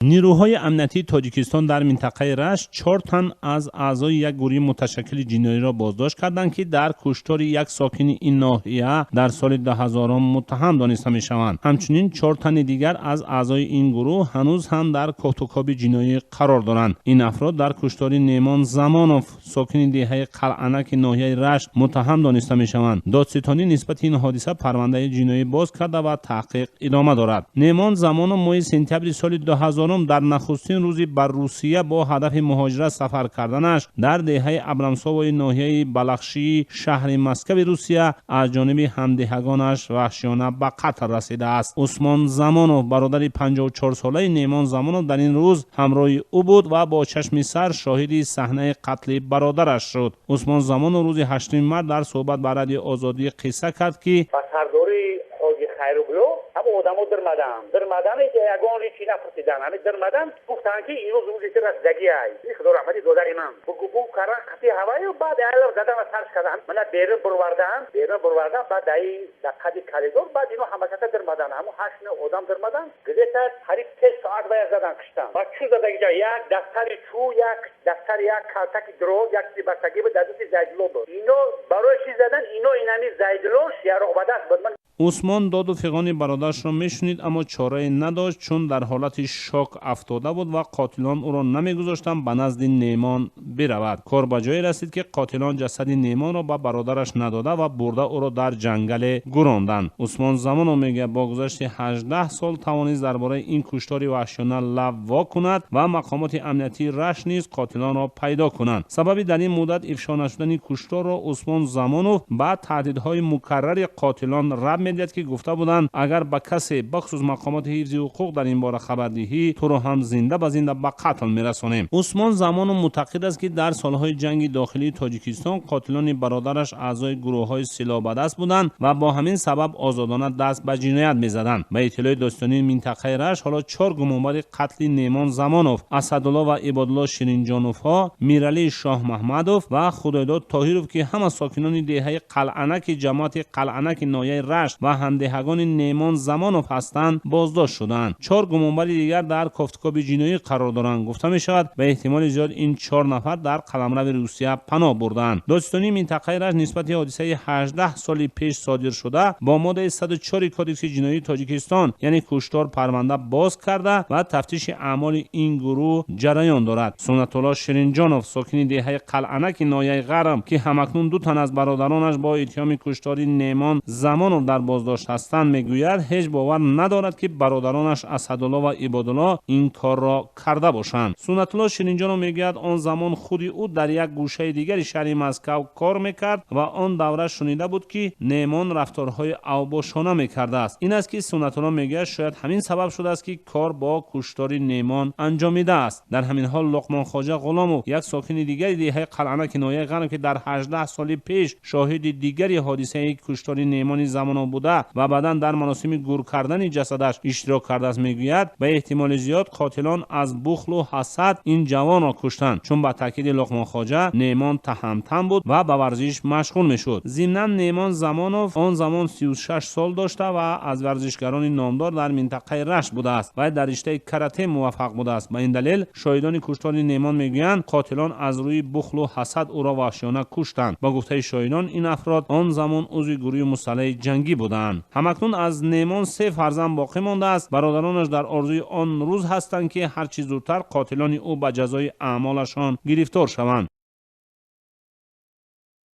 نیروهای امنیتی تاجیکستان در منطقه رشت 4 تن از اعضای یک گروه متشکل جنایی را بازداشت کردند که در کشتار یک ساکن این ناحیه در سال 2000 متهم دانسته می‌شوند. همچنین 4 تن دیگر از اعضای این گروه هنوز هم در کاتوکاب جنایی قرار دارند. این افراد در کشتار نیمان زمانوف ساکن دهه قلعه‌نک ناحیه رشت متهم دانسته می‌شوند. دادستانی نسبت این حادثه پرونده جنایی باز کرده و تحقیق ادامه دارد. نیمان زمانوف ماه سپتامبر سال 2000 در نخستین روزی بر روسیه با هدف مهاجرت سفر کردنش در دهه ابرامسوی ناحیه بلخشی شهر مسکو روسیه از جانب همدهگانش وحشیانه به قتل رسیده است. عثمان زمانوف برادر 54 ساله نیمان زمانوف در این روز همراه او بود و با چشم سر شاهد صحنه قتل برادرش شد. عثمان زمانوف روز 8 مارس در صحبت با رادیو آزادی قصه کرد که همه آدم‌ها درمدن که یگان هیچی نپرسیدن همه درمدن گفتن که اینو روزی که رسیدگی است این خدا رحمتی دادر ایمان بگو کردن قطعی هوایی و بعد ایلم زدن و سرش کردن من بیرون بروردن بعد ای دقیقی کلیدور بعد اینو همه کتا درمدن همه 8 آدم درمدن گذشته قریب 3 ساعت باید زدن کشتن بعد چو زدگی جا یک دفتری چو یک دفتر یک کلتکی دروز یک سیبرتگی به دادوسی زیدلو بود اینو برای چی زدن اینو اینمی زیدلوش یا رغبت است بود. من عثمان داد و فغان برادرش را میشنید اما چاره نداشت چون در حالت شاک افتاده بود و قاتلان او را نمیگذاشتند به نزد نیمان برود. کار به جایی رسید که قاتلان جسد نیمان را به برادرش نداده و برده او را در جنگل گراندند. عثمان زمانو میگه با گذشت 18 سال توانست درباره این کشتار وحشیانه لب وا کند و مقامات امنیتی رشت نیز قاتلان را پیدا کنند. سبب در این مدت افشا نشدن کشتار را عثمان زمانو بعد تهدیدهای مکرر قاتلان رد میدید که گفته بودند اگر به کسی بخصوص مقامات حفظ حقوق در این باره خبر دهی تو رو هم زنده به قتل میرسانیم. عثمان زمانو معتقد است که در سالهای جنگ داخلی تاجیکستان قاتلان برادرش اعضای گروه‌های سلاح به دست بودند و با همین سبب آزادانه دست به جنایت میزدند. به اطلاع دادستانی منطقه رشت حالا 4 گمانبر قتل نیمان زمانوف، اسدالله و عبادالله شیرینجانوف ها، میرعلی شاه محمدوف و خدایداد طاهروف که همه ساکنان دهه قلعه‌نک جماعت قلعه‌نک ناحیه رشت و همدهگان نیمان زمانوف هستند بازداشت شدند. 4 گمانبر دیگر در کافتکاب جنایی قرار دارند. گفته می شود به احتمال زیاد این 4 نفر در قلمرو روسیه پناه بردند. دادستانی منطقه رشت نسبت حادثه 18 سال پیش صادر شده با ماده 104 کدکس جنایی تاجیکستان یعنی کشتار پرونده باز کرده و تفتیش اعمال این گروه جریان دارد. سنت الله شیرینجانوف ساکن دهه قلعه‌نک ناحیه غرم که همکنون 2 تن از برادرانش با اتهام کشتار نیمان زمانوف در بازداشت هستند میگوید هیچ باور ندارد که برادرانش اسدالله و عبادالله این کار را کرده باشند. سنت الله شیرینجانوف میگوید آن زمان خودی او در یک گوشه دیگر شهر مسکو کار میکرد و آن دوره شنیده بود که نیمان رفتارهای اوباشانه میکرده است. این است که سنت الله میگوید شاید همین سبب شده است که کار با کشتار نیمان انجامیده است. در همین حال لقمان خواجه غلامو یک ساکن دیگر دهه قلعه‌نک ناحیه غرم که در 18 سال پیش شاهد دیگری حادثه کشتار نیمان زمانوف بوده و بعداً در مراسم گور کردن جسدش اشتراک کرده است میگوید به احتمال زیاد قاتلان از بخل و حسد این جوان را کشتند چون با تاکید لقمان خواجه نیمان تهمتن بود و به ورزش مشغول میشد. ضمناً نیمان زمانوف آن زمان 36 سال داشته و از ورزشکاران نامدار در منطقه رشت بوده است و در رشته کاراته موفق بوده است. به این دلیل شاهدان کشتار نیمان میگویند قاتلان از روی بخل و حسد او را وحشیانه کشتند. با گفته شاهدان این افراد آن زمان عضو گروه مسلح جنگی بودند. همکنون از نیمان 3 فرزند باقی مانده است. برادرانش در آرزوی آن روز هستند که هر چه زودتر قاتلان او به جزای اعمالشان گرفتار شوند.